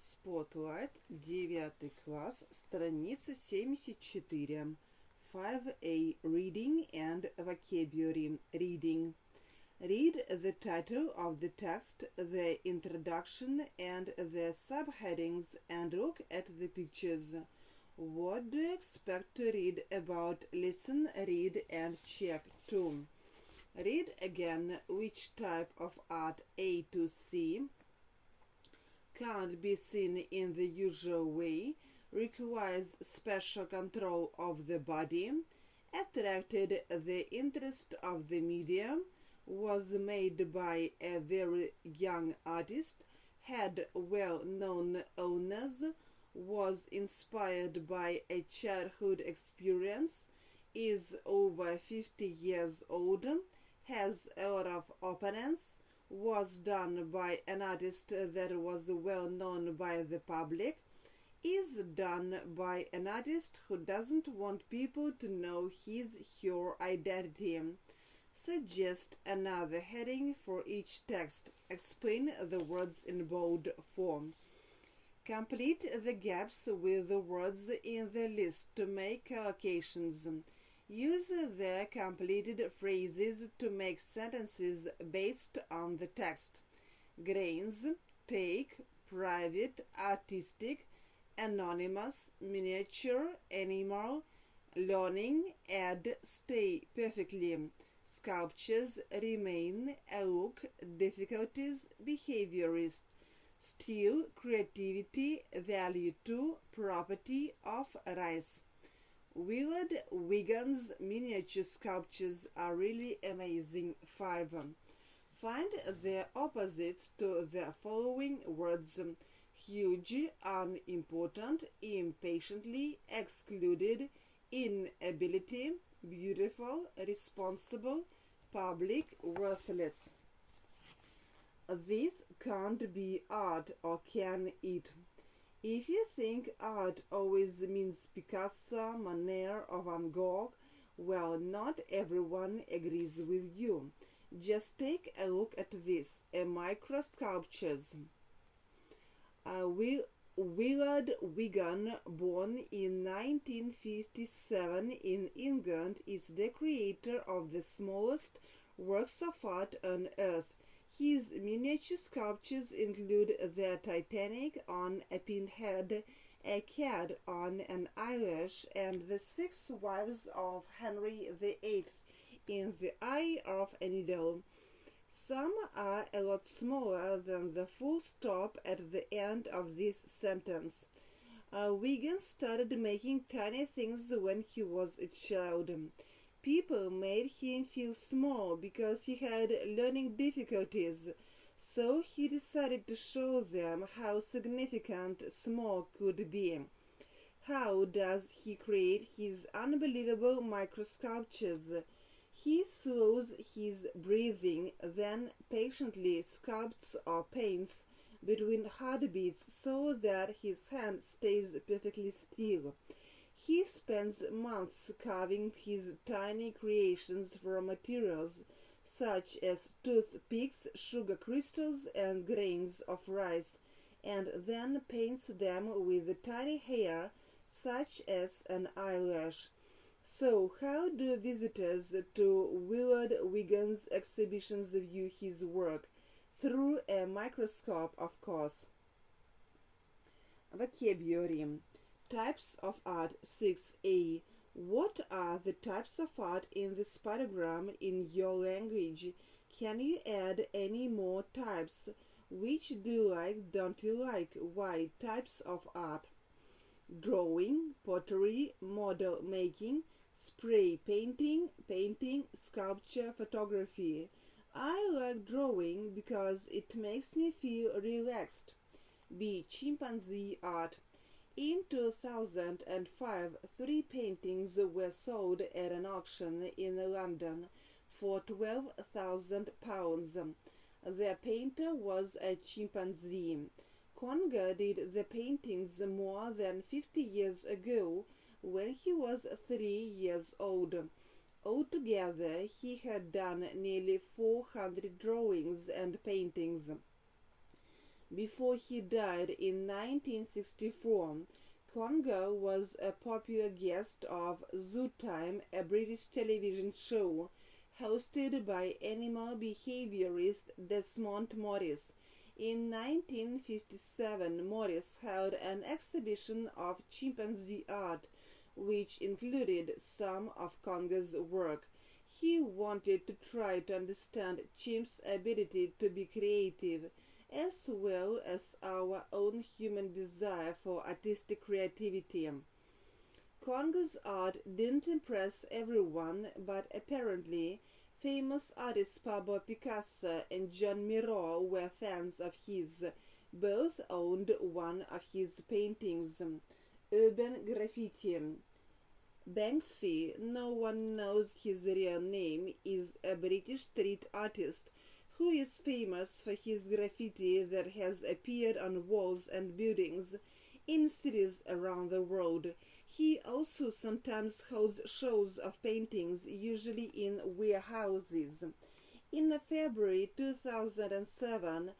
5.Spotlight, 9 класс, страница 74. 5A. Reading and Vocabulary. Reading. Read the title of the text, the introduction, and the subheadings and look at the pictures. What do you expect to read about? Listen, read, and check. 2. Read again which type of art A to C can't be seen in the usual way, requires special control of the body, attracted the interest of the media, was made by a very young artist, had well-known owners, was inspired by a childhood experience, is over 50 years old, has a lot of opponents, was done by an artist that was well known by the public, is done by an artist who doesn't want people to know his/her identity. Suggest another heading for each text. Explain the words in bold form. Complete the gaps with the words in the list to make allocations. Use the completed phrases to make sentences based on the text. Grains, take, private, artistic, anonymous, miniature, animal, learning, add, stay, perfectly. Sculptures, remain, a look, difficulties, behaviorist. Still, creativity, value to, property of rice. Willard Wigan's miniature sculptures are really amazing. 5. Find the opposites to the following words: huge, unimportant, impatiently, excluded, inability, beautiful, responsible, public, worthless. This can't be art, or can it? If you think art always means Picasso, Monet, or Van Gogh, well, not everyone agrees with you. Just take a look at this, a microsculptures. Willard Wigan, born in 1957 in England, is the creator of the smallest works of art on earth. His miniature sculptures include the Titanic on a pinhead, a cat on an eyelash, and the 6 wives of Henry VIII in the eye of a needle. Some are a lot smaller than the full stop at the end of this sentence. Wigan started making tiny things when he was a child. People made him feel small because he had learning difficulties, so he decided to show them how significant small could be. How does he create his unbelievable microsculptures? He slows his breathing, then patiently sculpts or paints between heartbeats so that his hand stays perfectly still. He spends months carving his tiny creations from materials such as toothpicks, sugar crystals, and grains of rice, and then paints them with tiny hair such as an eyelash. So, how do visitors to Willard Wigan's exhibitions view his work? Through a microscope, of course. Vocabulary. Types of art. 6a. What are the types of art in this paragraph in your language? Can you add any more types? Which do you like, don't you like? Why? Types of art. Drawing, pottery, model making, spray painting, painting, sculpture, photography. I like drawing because it makes me feel relaxed. B. Chimpanzee art. In 2005, 3 paintings were sold at an auction in London for £12,000. The painter was a chimpanzee. Conga did the paintings more than 50 years ago when he was 3 years old. Altogether, he had done nearly 400 drawings and paintings. Before he died in 1964, Congo was a popular guest of Zoo Time, a British television show hosted by animal behaviorist Desmond Morris. In 1957, Morris held an exhibition of chimpanzee art, which included some of Congo's work. He wanted to try to understand chimps' ability to be creative, as well as our own human desire for artistic creativity. Congo's art didn't impress everyone, but apparently famous artists Pablo Picasso and John Miro were fans of his. Both owned one of his paintings. Urban graffiti. Banksy, no one knows his real name, is a British street artist who is famous for his graffiti that has appeared on walls and buildings in cities around the world. He also sometimes holds shows of paintings, usually in warehouses. In February 2007,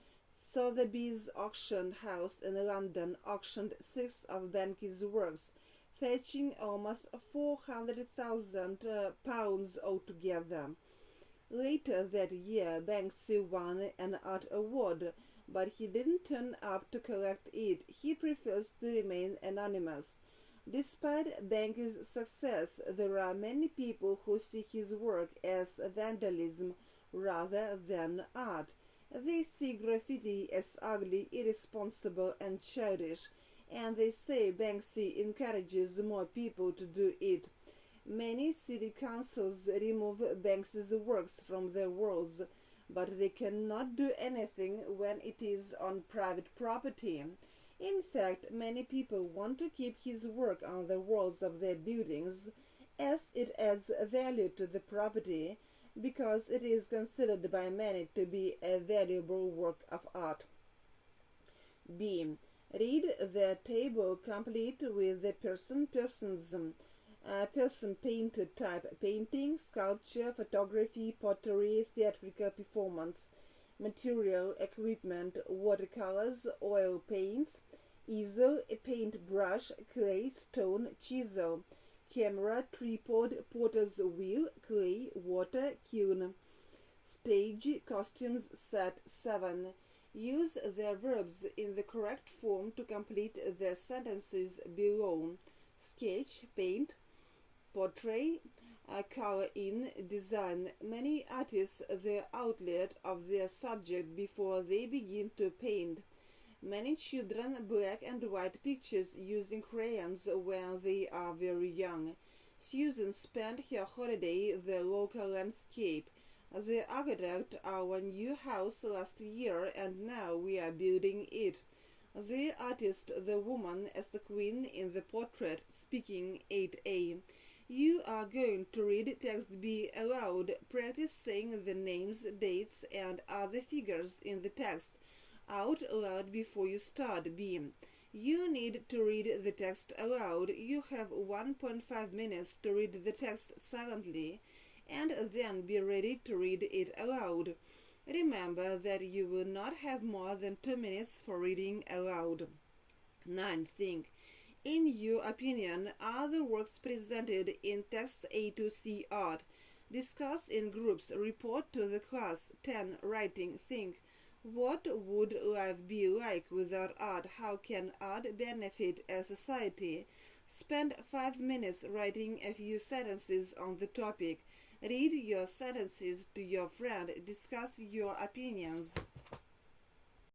Sotheby's auction house in London auctioned six of Banksy's works, fetching almost £400,000 altogether. Later that year, Banksy won an art award, but he didn't turn up to collect it. He prefers to remain anonymous. Despite Banksy's success, there are many people who see his work as vandalism rather than art. They see graffiti as ugly, irresponsible, and childish, and they say Banksy encourages more people to do it. Many city councils remove Banksy's works from their walls, but they cannot do anything when it is on private property. In fact, many people want to keep his work on the walls of their buildings, as it adds value to the property, because it is considered by many to be a valuable work of art. B. Read the table complete with the person-painted type: painting, sculpture, photography, pottery, theatrical performance. Material: equipment, watercolors, oil paints, easel, a paintbrush, clay, stone, chisel. Camera, tripod, potter's wheel, clay, water, kiln. Stage, costumes, set. 7. Use the verbs in the correct form to complete the sentences below. Sketch, paint, portray, color in, design. Many artists the outlet of their subject before they begin to paint. Many children black and white pictures using crayons when they are very young. Susan spent her holiday the local landscape. The architect our new house last year, and now we are building it. The artist the woman as the queen in the portrait. Speaking. 8a. You are going to read text B aloud. Practice saying the names, dates, and other figures in the text out loud before you start. B. You need to read the text aloud. You have 1.5 minutes to read the text silently, and then be ready to read it aloud. Remember that you will not have more than 2 minutes for reading aloud. 9. Think. In your opinion, are the works presented in text A to C art? Discuss in groups. Report to the class. 10. Writing. Think. What would life be like without art? How can art benefit a society? Spend 5 minutes writing a few sentences on the topic. Read your sentences to your friend. Discuss your opinions.